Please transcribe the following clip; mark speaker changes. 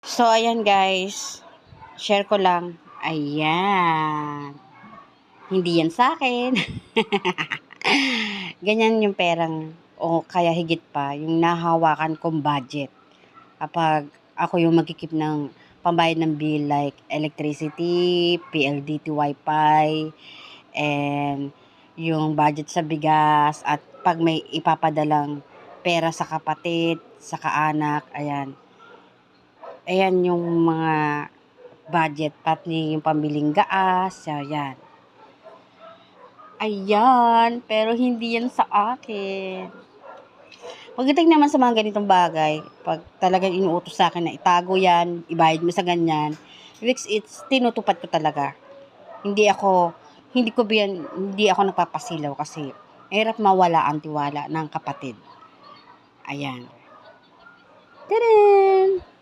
Speaker 1: So, ayan guys. Share ko lang. Ayan. Hindi yan sa akin. Ganyan yung perang o kaya higit pa yung nahawakan kong budget. Kapag ako yung magkikip ng pambayad ng bill like electricity, PLDT wifi, and yung budget sa bigas at pag may ipapadalang pera sa kapatid, sa kaanak, ayan. Ayan yung mga budget, pati yung pambiling gaas, ayan. Ayan, pero hindi yan sa akin. Pagdating naman sa mga ganitong bagay, pag talagang inuutos sa akin na itago yan, ibayad mo sa ganyan, which it's tinutupad ko talaga. Hindi ako nagpapasilaw kasi hirap mawala ang tiwala ng kapatid. Ayan. Tadaan!